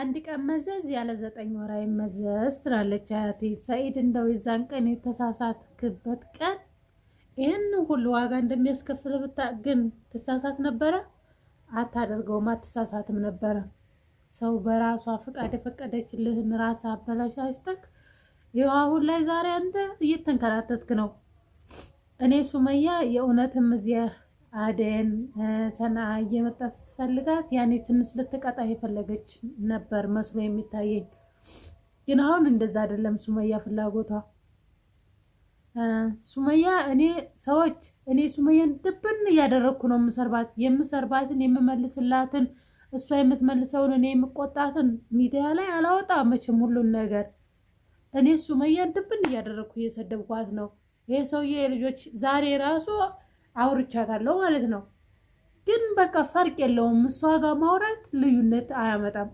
የአንድ ቀን መዘዝ ያለ 9 ወር አይመዘዝ ትላለች አያቴ። ሰኢድ እንደው የዛን ቀን የተሳሳትክበት ቀን ይህን ሁሉ ዋጋ እንደሚያስከፍል ብታውቅ ግን ትሳሳት ነበረ? አታደርገውም፣ አትሳሳትም ነበረ። ሰው በራሷ ፍቃድ የፈቀደችልህን ራስ አበላሽተህ ይኸው አሁን ላይ ዛሬ አንተ እየተንከራተትክ ነው። እኔ ሱመያ የእውነትም እዚያ አደን ሰና እየመጣ ስትፈልጋት ያኔ ትንሽ ልትቀጣ የፈለገች ነበር መስሎ የሚታየኝ። ግን አሁን እንደዛ አይደለም ሱመያ ፍላጎቷ። ሱመያ እኔ ሱመያን ድብን እያደረግኩ ነው የምሰርባትን የምመልስላትን እሷ የምትመልሰውን እኔ የምቆጣትን ሚዲያ ላይ አላወጣም መቼም ሁሉን ነገር። እኔ ሱመያን ድብን እያደረግኩ እየሰደብኳት ነው። ይሄ ሰውዬ ልጆች ዛሬ ራሱ አውርቻታለሁ ማለት ነው። ግን በቃ ፈርቅ የለውም። እሷ ጋር ማውራት ልዩነት አያመጣም።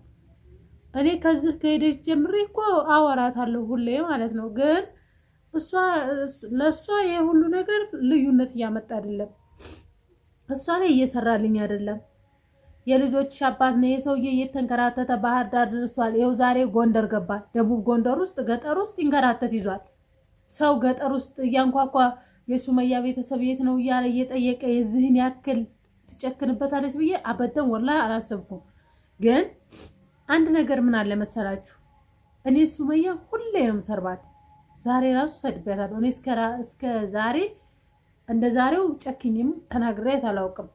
እኔ ከዚህ ከሄደች ጀምሬ እኮ አወራታለሁ ሁሌ ማለት ነው። ግን ለእሷ የሁሉ ነገር ልዩነት እያመጣ አይደለም። እሷ ላይ እየሰራልኝ አይደለም። የልጆች አባት ነው የሰውዬ እየተንከራተተ ባህር ዳር ደርሷል። ይኸው ዛሬ ጎንደር ገባ። ደቡብ ጎንደር ውስጥ ገጠር ውስጥ ይንከራተት ይዟል። ሰው ገጠር ውስጥ እያንኳኳ የሱመያ ቤተሰብ የት ነው እያለ እየጠየቀ የዚህን ያክል ትጨክንበታለች ብዬ አበደም ወላሂ አላሰብኩም። ግን አንድ ነገር ምን አለ መሰላችሁ፣ እኔ ሱመያ ሁሌ ነው ሰርባት። ዛሬ ራሱ ሰድቤያታለሁ። እኔ እስከ ዛሬ እንደ ዛሬው ጨክኝም ተናግሬያት አላውቅም።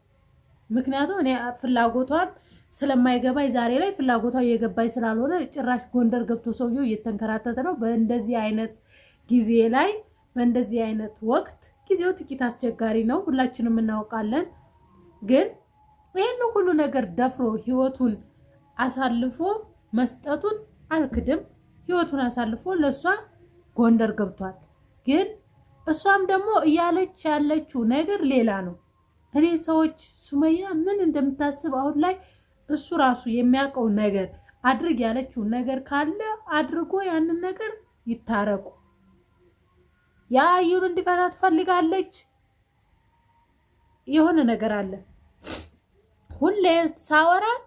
ምክንያቱም እኔ ፍላጎቷን ስለማይገባኝ ዛሬ ላይ ፍላጎቷ እየገባኝ ስላልሆነ ጭራሽ ጎንደር ገብቶ ሰውየው እየተንከራተተ ነው። በእንደዚህ አይነት ጊዜ ላይ በእንደዚህ አይነት ወቅት ጊዜው ጥቂት አስቸጋሪ ነው፣ ሁላችንም እናውቃለን። ግን ይህን ሁሉ ነገር ደፍሮ ህይወቱን አሳልፎ መስጠቱን አልክድም። ህይወቱን አሳልፎ ለሷ ጎንደር ገብቷል። ግን እሷም ደግሞ እያለች ያለችው ነገር ሌላ ነው። እኔ ሰዎች ሱመያ ምን እንደምታስብ አሁን ላይ እሱ ራሱ የሚያውቀው ነገር አድርግ ያለችው ነገር ካለ አድርጎ ያንን ነገር ይታረቁ። ያዩን እንዲፈታ ትፈልጋለች። የሆነ ነገር አለ። ሁሌ ሳወራት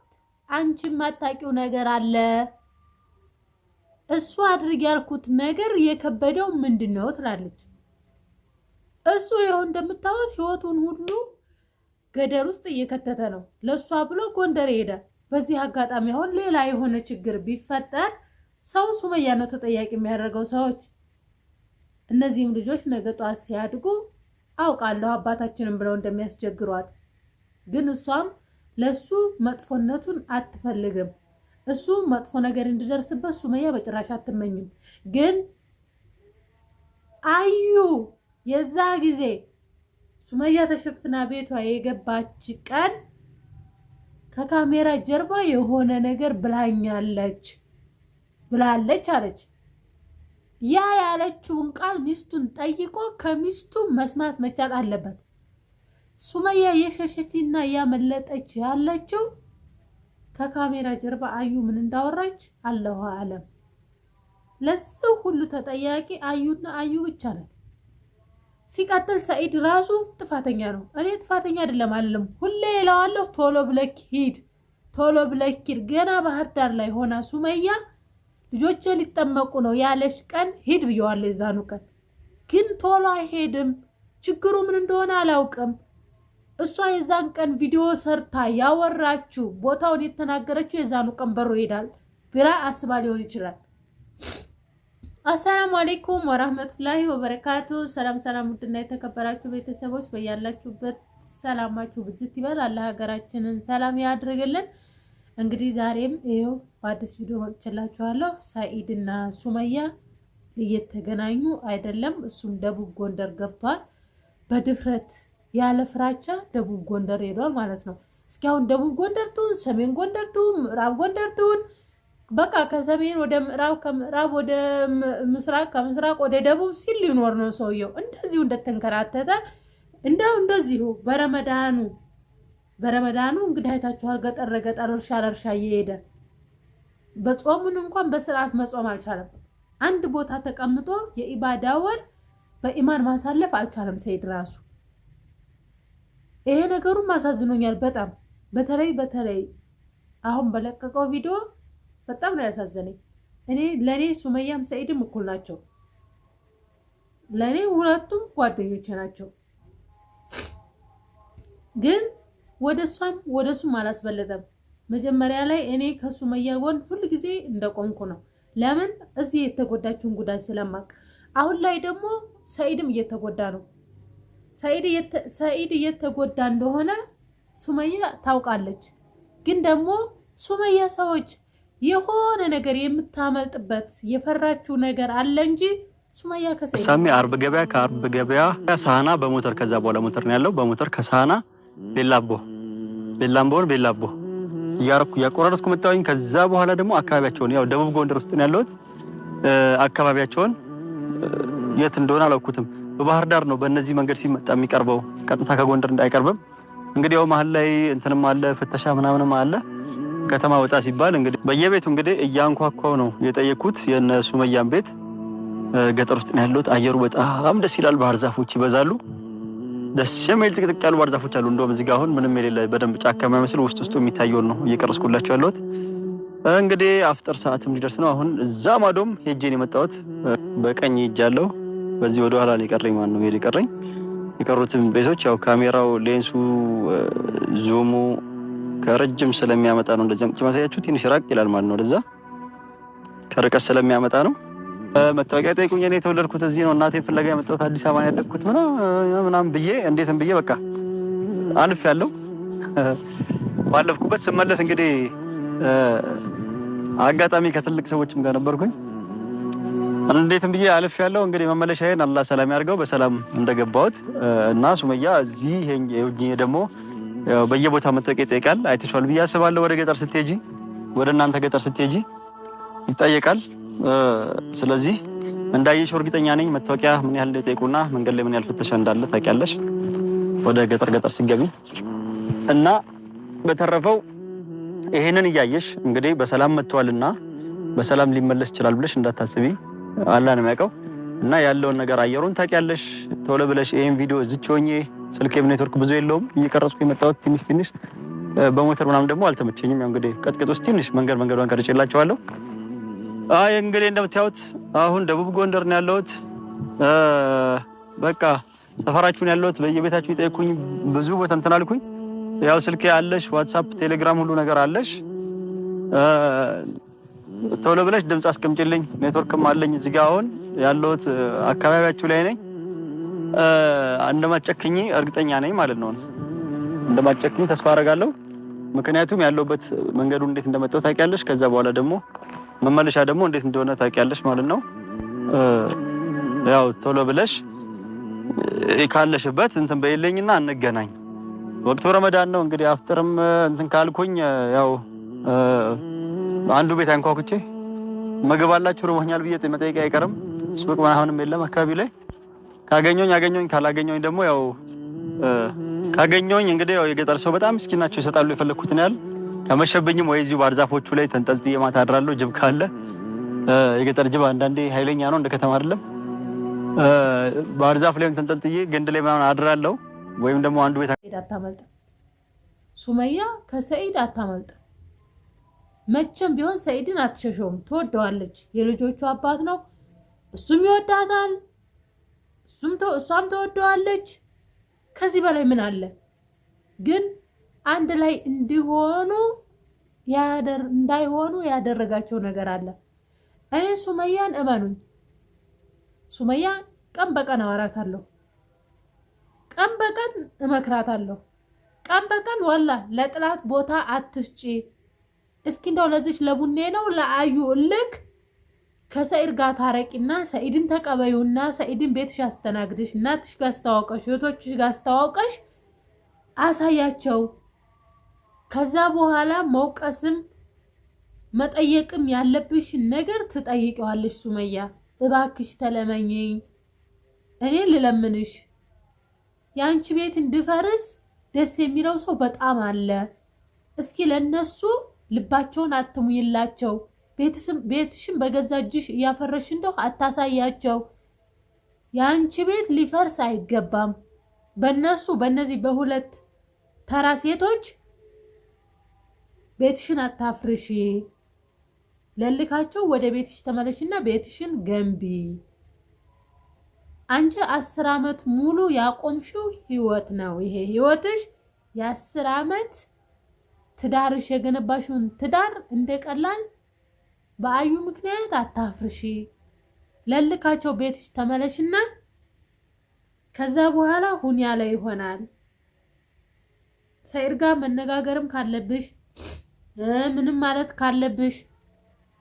አንቺ ማታቂው ነገር አለ። እሱ አድርግ ያልኩት ነገር የከበደው ምንድነው ትላለች። እሱ ይኸው እንደምታወት ህይወቱን ሁሉ ገደል ውስጥ እየከተተ ነው። ለሷ ብሎ ጎንደር ሄደ። በዚህ አጋጣሚ አሁን ሌላ የሆነ ችግር ቢፈጠር ሰው ሱመያ ነው ተጠያቂ የሚያደርገው። ሰዎች እነዚህም ልጆች ነገ ጧት ሲያድጉ አውቃለሁ አባታችንን ብለው እንደሚያስቸግሯት። ግን እሷም ለሱ መጥፎነቱን አትፈልግም። እሱ መጥፎ ነገር እንዲደርስበት ሱመያ በጭራሽ አትመኝም። ግን አዩ የዛ ጊዜ ሱመያ ተሸፍና ቤቷ የገባች ቀን ከካሜራ ጀርባ የሆነ ነገር ብላለች አለች። ያ ያለችውን ቃል ሚስቱን ጠይቆ ከሚስቱ መስማት መቻል አለበት። ሱመያ የሸሸችና ያመለጠች ያለችው ከካሜራ ጀርባ አዩ ምን እንዳወራች አላሁ አለም። ለዚህ ሁሉ ተጠያቂ አዩና አዩ ብቻ ናት። ሲቀጥል ሰኢድ ራሱ ጥፋተኛ ነው። እኔ ጥፋተኛ አይደለም አለም ሁሌ እለዋለሁ፣ ቶሎ ብለክ ሂድ። ገና ባህር ዳር ላይ ሆና ሱመያ ልጆቼ ሊጠመቁ ነው ያለሽ ቀን ሂድ ብየዋለሁ። የዛኑ ቀን ግን ቶሎ አይሄድም። ችግሩ ምን እንደሆነ አላውቅም። እሷ የዛን ቀን ቪዲዮ ሰርታ ያወራችው ቦታውን የተናገረችው የዛኑ ቀን በሮ ይሄዳል ብላ አስባ ሊሆን ይችላል። አሰላሙ አለይኩም ወራህመቱላሂ ወበረካቱ። ሰላም ውድና የተከበራችሁ ቤተሰቦች በያላችሁበት ሰላማችሁ ብዝት ይበል። አላህ ሀገራችንን ሰላም ያድርግልን። እንግዲህ ዛሬም ይሄው በአዲስ ቪዲዮ መጥቻላችኋለሁ። ሰኢድና ሱመያ እየተገናኙ አይደለም። እሱም ደቡብ ጎንደር ገብቷል። በድፍረት ያለ ፍራቻ ደቡብ ጎንደር ሄዷል ማለት ነው። እስኪ አሁን ደቡብ ጎንደር ትሁን፣ ሰሜን ጎንደር ትሁን፣ ምዕራብ ጎንደር ትሁን፣ በቃ ከሰሜን ወደ ምዕራብ፣ ከምዕራብ ወደ ምስራቅ፣ ከምስራቅ ወደ ደቡብ ሲል ሊኖር ነው ሰውየው። እንደዚሁ እንደተንከራተተ እንደዚሁ በረመዳኑ እንግዲህ አይታችኋል። ገጠር እርሻ እየሄደ በጾሙን እንኳን በስርዓት መጾም አልቻለም። አንድ ቦታ ተቀምጦ የኢባዳ ወር በኢማን ማሳለፍ አልቻለም ሰኢድ ራሱ። ይሄ ነገሩም አሳዝኖኛል በጣም። በተለይ አሁን በለቀቀው ቪዲዮ በጣም ነው ያሳዘነኝ። እኔ ለኔ ሱመያም ሰኢድም እኩል ናቸው። ለኔ ሁለቱም ጓደኞቼ ናቸው። ግን ወደሱም አላስበለጠም። መጀመሪያ ላይ እኔ ከሱመያ ጎን ሁሉ ጊዜ እንደቆምኩ ነው። ለምን እዚህ የተጎዳችውን ጉዳት ስለማቅ። አሁን ላይ ደግሞ ሰኢድም እየተጎዳ ነው። ሰኢድ እየተጎዳ እንደሆነ ሱመያ ታውቃለች። ግን ደግሞ ሱመያ ሰዎች የሆነ ነገር የምታመልጥበት የፈራችው ነገር አለ እንጂ ሱመያ ከሰኢድ ሳሚ አርብ ገበያ ከአርብ ገበያ ሳህና በሞተር ከዛ በኋላ ሞተር ነው ያለው። በሞተር ከሳህና ቤላምቦን ያረኩ ያቆራረስኩ መጣሁኝ። ከዛ በኋላ ደግሞ አካባቢያቸውን ያው ደቡብ ጎንደር ውስጥ ነው ያለሁት። አካባቢያቸውን የት እንደሆነ አላውኩትም። በባህር ዳር ነው በእነዚህ መንገድ ሲመጣ የሚቀርበው፣ ቀጥታ ከጎንደር እንዳይቀርብም እንግዲህ ያው መሀል ላይ እንትንም አለ ፍተሻ ምናምንም አለ። ከተማ ወጣ ሲባል እንግዲህ በየቤቱ እንግዲህ እያንኳኳው ነው የጠየኩት። የነ ሱመያን ቤት ገጠር ውስጥ ነው ያለሁት። አየሩ በጣም ደስ ይላል። ባህር ዛፎች ይበዛሉ። ደስ የሚል ጥቅጥቅ ያሉ ባህር ዛፎች አሉ። እንደውም እዚህ ጋር አሁን ምንም የሌለ በደንብ ጫካ የማይመስል ውስጡ የሚታየውን ነው እየቀረስኩላችሁ ያለሁት። እንግዲህ አፍጠር ሰዓትም ሊደርስ ነው። አሁን እዛ ማዶም ሄጄን የመጣሁት በቀኝ ሄጃለሁ። በዚህ ወደ ኋላ ሊቀረኝ ማን ነው ሊቀረኝ የቀሩትም ቤቶች ያው ካሜራው ሌንሱ ዙሙ ከረጅም ስለሚያመጣ ነው እንደዚህ አምጪ ማሳያችሁ። ትንሽ ራቅ ይላል ማለት ነው። ወደዛ ከርቀት ስለሚያመጣ ነው። መታወቂያ ጠይቁኝ። እኔ የተወለድኩት እዚህ ነው። እናቴን ፍለጋ የመጣሁት አዲስ አበባ ነው ያደግኩት ምናምን ብዬ እንዴትም ብዬ በቃ አልፍ ያለው ባለፍኩበት ስመለስ እንግዲህ አጋጣሚ ከትልቅ ሰዎችም ጋር ነበርኩኝ። እንዴትም ብዬ አልፍ ያለው እንግዲህ መመለሻዬን አላህ ሰላም ያርገው በሰላም እንደገባሁት እና ሱመያ እዚህ ይሄ ደግሞ ያው በየቦታው መታወቂያ ይጠይቃል። አይተሽዋል ብዬ አስባለሁ። ወደ ገጠር ስትሄጂ ወደ እናንተ ገጠር ስትሄጂ ይጠየቃል። ስለዚህ እንዳየሽው እርግጠኛ ነኝ መታወቂያ ምን ያህል እንደጠይቁና መንገድ ላይ ምን ያህል ፍተሻ እንዳለ ታውቂያለሽ ወደ ገጠር ሲገቢ እና በተረፈው ይሄንን እያየሽ እንግዲህ በሰላም መጥቷልና በሰላም ሊመለስ ይችላል ብለሽ እንዳታስቢ አላህ ነው የሚያውቀው። እና ያለውን ነገር አየሩን ታውቂያለሽ። ቶሎ ብለሽ ይሄን ቪዲዮ እዚች ሆኜ ስልኬም ኔትወርክ ብዙ የለውም እየቀረጽኩ የመጣሁት ትንሽ በሞተር ምናምን ደግሞ አልተመቸኝም። ያው እንግዲህ ቀጥቅጥ ውስጥ ትንሽ መንገዷን ቀርጬላችኋለሁ። እንግዲህ እንደምታዩት አሁን ደቡብ ጎንደር ነው ያለሁት። በቃ ሰፈራችሁን ያለሁት በየቤታችሁ ይጠይቁኝ ብዙ ቦታ እንትን አልኩኝ። ያው ስልኬ አለሽ፣ ዋትስአፕ፣ ቴሌግራም ሁሉ ነገር አለሽ። ቶሎ ብለሽ ድምጽ አስቀምጪልኝ። ኔትወርክም አለኝ እዚህ ጋር አሁን ያለሁት አካባቢያችሁ ላይ ነኝ። እንደማትጨክኝ እርግጠኛ ነኝ ማለት ነው። እንደማትጨክኝ ተስፋ አደርጋለሁ። ምክንያቱም ያለሁበት መንገዱ እንዴት እንደመጣው ታውቂያለሽ። ከዛ በኋላ ደግሞ መመለሻ ደግሞ እንዴት እንደሆነ ታውቂያለሽ ማለት ነው። ያው ቶሎ ብለሽ ካለሽበት እንትን በይልኝና እንገናኝ። ወቅቱ ረመዳን ነው እንግዲህ አፍጥርም እንትን ካልኩኝ ያው አንዱ ቤት አንኳኩቼ ምግብ አላችሁ ርቦኛል ብዬ መጠየቅ አይቀርም። ሱቅ ምናምንም የለም አካባቢ ላይ። ካገኘሁኝ ካላገኘሁኝ ደግሞ ያው ካገኘሁኝ እንግዲህ ያው የገጠር ሰው በጣም ምስኪን ናቸው፣ ይሰጣሉ የፈለኩትን ያህል። ከመሸብኝም ወይ እዚሁ ባህር ዛፎቹ ላይ ተንጠልጥዬ ማታ አድራለሁ። ጅብ ካለ የገጠር ጅብ አንዳንዴ ኃይለኛ ነው፣ እንደ ከተማ አይደለም። ባህር ዛፍ ላይም ተንጠልጥዬ ግንድ ላይ ምናምን አድራለሁ። ወይም ደግሞ አንዱ ቤት አታመልጥ። ሱመያ ከሰኢድ አታመልጥ። መቼም ቢሆን ሰኢድን አትሸሸውም፣ ትወደዋለች። የልጆቹ አባት ነው፣ እሱም ይወዳታል፣ እሷም ትወደዋለች። ከዚህ በላይ ምን አለ? ግን አንድ ላይ እንዳይሆኑ ያደረጋቸው ነገር አለ። እኔ ሱመያን እመኑኝ፣ ሱመያን ቀን በቀን አወራታለሁ፣ ቀን በቀን እመክራታለሁ፣ ቀን በቀን ወላ ለጥላት ቦታ አትስጪ። እስኪ እንደው ለዚች ለቡኔ ነው ለአዩ ልክ ከሰኢድ ጋር ታረቂና ሰኢድን ተቀበዩና ሰኢድን ቤትሽ አስተናግድሽ፣ እናትሽ ጋር አስተዋውቀሽ፣ እህቶችሽ ጋር አስተዋውቀሽ አሳያቸው። ከዛ በኋላ መውቀስም መጠየቅም ያለብሽን ነገር ትጠይቂዋለሽ። ሱመያ እባክሽ ተለመኘኝ፣ እኔ ልለምንሽ። ያንቺ ቤት እንድፈርስ ደስ የሚለው ሰው በጣም አለ። እስኪ ለነሱ ልባቸውን አትሙይላቸው። ቤትሽን በገዛ እጅሽ እያፈረሽ እንደው አታሳያቸው። ያንቺ ቤት ሊፈርስ አይገባም። በእነዚህ በሁለት ተራ ሴቶች ቤትሽን አታፍርሺ። ለልካቸው ወደ ቤትሽ ተመለሽና ቤትሽን ገንቢ። አንቺ 10 ዓመት ሙሉ ያቆምሽው ህይወት ነው። ይሄ ህይወትሽ የ10 ዓመት ትዳርሽ የገነባሽውን ትዳር እንደቀላል በአዩ ምክንያት አታፍርሺ። ለልካቸው ቤትሽ ተመለሽና ከዛ በኋላ ሁን ያለ ይሆናል። ሰይድ ጋር መነጋገርም ካለብሽ ምንም ማለት ካለብሽ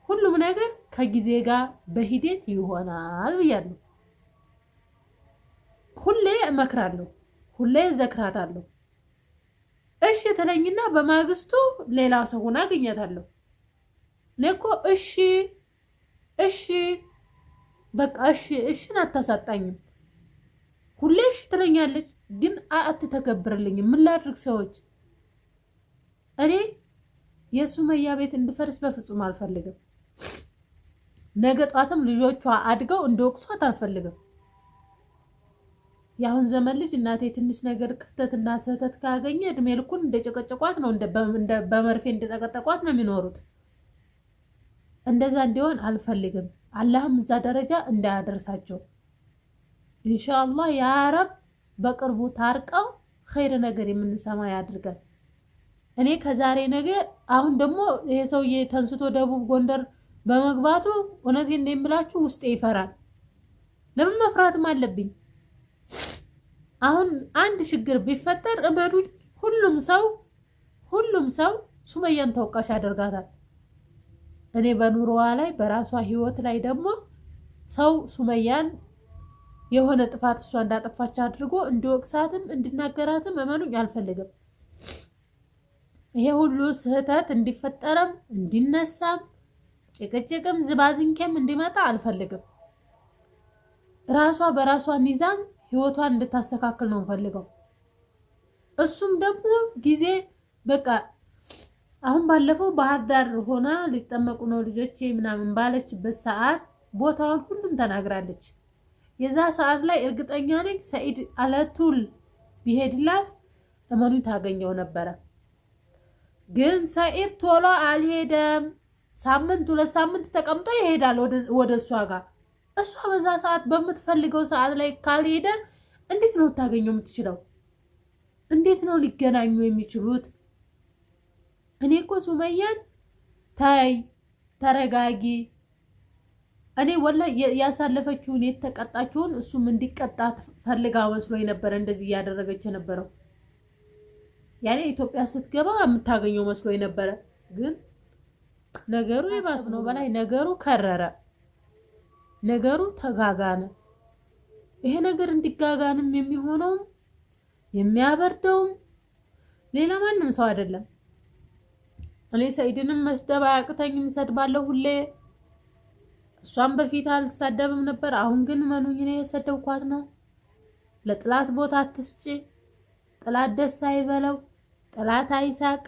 ሁሉም ነገር ከጊዜ ጋር በሂደት ይሆናል ብያለሁ። ሁሌ እመክራለሁ፣ ሁሌ ዘክራታለሁ። እሺ ተለኝና በማግስቱ ሌላ ሰው ሆና አገኛታለሁ። እኔኮ እሺ በቃ እሺን አታሳጣኝም። ሁሌ እሺ ትለኛለች፣ ግን አትተገብርልኝም። ምን ላድርግ? ሰዎች እኔ የሱመያ ቤት እንድፈርስ በፍጹም አልፈልግም። ነገ ጧትም ልጆቿ አድገው እንደወቅሷት አልፈልግም። የአሁን ዘመን ልጅ እናቴ ትንሽ ነገር ክፍተትና ስህተት ካገኘ እድሜ ልኩን እንደጨቀጨቋት ነው፣ በመርፌ እንደጠቀጠቋት ነው የሚኖሩት። እንደዛ እንዲሆን አልፈልግም። አላህም እዛ ደረጃ እንዳያደርሳቸው ኢንሻአላህ ያ ረብ። በቅርቡ ታርቀው ኸይር ነገር የምንሰማ ያድርጋል። እኔ ከዛሬ ነገ አሁን ደግሞ ይሄ ሰውዬ ተንስቶ ደቡብ ጎንደር በመግባቱ እውነቴን እንደምላችሁ ውስጤ ይፈራል። ለምን መፍራትም አለብኝ? አሁን አንድ ችግር ቢፈጠር እመዱኝ ሁሉም ሰው ሱመያን ተወቃሽ ያደርጋታል። እኔ በኑሮዋ ላይ በራሷ ህይወት ላይ ደግሞ ሰው ሱመያን የሆነ ጥፋት እሷ እንዳጠፋች አድርጎ እንዲወቅሳትም እንዲናገራትም እመኑኝ አልፈልግም። ይሄ ሁሉ ስህተት እንዲፈጠረም እንዲነሳም ጭቅጭቅም ዝባዝንኬም እንዲመጣ አልፈልግም። ራሷ በራሷ ኒዛም ህይወቷን እንድታስተካክል ነው ፈልገው። እሱም ደግሞ ጊዜ በቃ አሁን ባለፈው ባህር ዳር ሆና ሊጠመቁ ነው ልጆቼ ምናምን ባለችበት ሰዓት ቦታውን ሁሉም ተናግራለች። የዛ ሰዓት ላይ እርግጠኛ ነኝ ሰኢድ አለቱል ቢሄድላት እመኑ ታገኘው ነበረ። ግን ሰኢድ ቶሎ አልሄደም። ሳምንት 2 ሳምንት ተቀምጦ ይሄዳል ወደ እሷ ጋር። እሷ በዛ ሰዓት በምትፈልገው ሰዓት ላይ ካልሄደ እንዴት ነው ታገኘው የምትችለው? እንዴት ነው ሊገናኙ የሚችሉት? እኔ እኮ ሱመያን ታይ ተረጋጊ። እኔ ወላሂ ያሳለፈችውን የተቀጣችውን እሱም እንዲቀጣ ፈልጋ መስሎኝ ነበር እንደዚህ እያደረገች የነበረው። ያኔ ኢትዮጵያ ስትገባ የምታገኘው መስሎኝ ነበረ። ግን ነገሩ ይባስ ነው በላይ ነገሩ ከረረ። ነገሩ ተጋጋነ። ይሄ ነገር እንዲጋጋንም የሚሆነው የሚያበርደውም ሌላ ማንም ሰው አይደለም። እኔ ሰኢድንም መስደብ አያቅተኝም፣ ሰድባለሁ ሁሌ። እሷም በፊት አልሳደብም ነበር። አሁን ግን መኑኝ ነው የሰደብኳት ነው። ለጥላት ቦታ አትስጪ፣ ጥላት ደስ አይበለው፣ ጥላት አይሳቅ።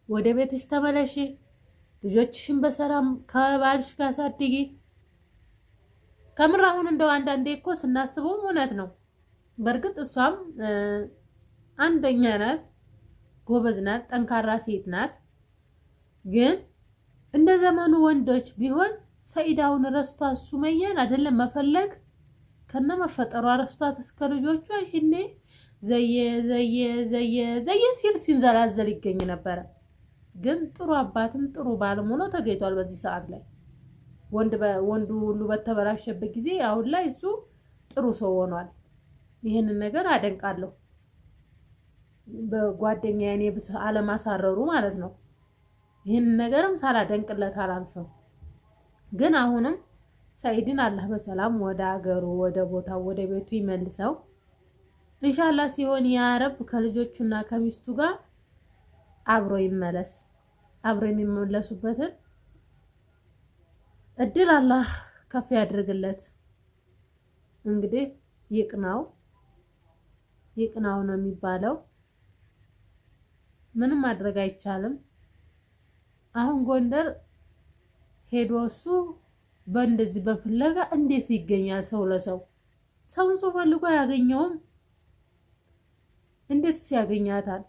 ወደ ቤትሽ ተመለሺ፣ ልጆችሽን በሰላም ከባልሽ ጋር አሳድጊ። ከምር አሁን እንደው አንዳንዴ እኮ ስናስበው እውነት ነው። በእርግጥ እሷም አንደኛ ናት፣ ጎበዝ ናት፣ ጠንካራ ሴት ናት። ግን እንደ ዘመኑ ወንዶች ቢሆን ሰኢዳውን ረስቷት ሱመያን አይደለም መፈለግ ከነ መፈጠሯ ረስቷት እስከ ልጆቿ ይሄኔ ዘየ ሲል ሲንዘላዘል ይገኝ ነበረ። ግን ጥሩ አባትም ጥሩ ባልም ሆኖ ተገኝቷል በዚህ ሰዓት ላይ። ወንዱ ሁሉ በተበላሸበት ጊዜ አሁን ላይ እሱ ጥሩ ሰው ሆኗል። ይሄንን ነገር አደንቃለሁ። በጓደኛዬ እኔ ብስ አለማሳረሩ ማለት ነው። ይሄንን ነገርም ሳላደንቅለት አላልፈም። ግን አሁንም ሰኢድን አላህ በሰላም ወደ አገሩ ወደ ቦታው ወደ ቤቱ ይመልሰው ኢንሻአላህ። ሲሆን ያ ረብ ከልጆቹና ከሚስቱ ጋር አብሮ ይመለስ። አብሮ የሚመለሱበትን እድል አላህ ከፍ ያድርግለት። እንግዲህ ይቅናው ነው የሚባለው። ምንም ማድረግ አይቻልም። አሁን ጎንደር ሄዶ እሱ በእንደዚህ በፍለጋ እንዴት ይገኛል? ሰው ለሰው ሰውን ሰው ፈልጎ ያገኘውም እንዴት ሲያገኛታል?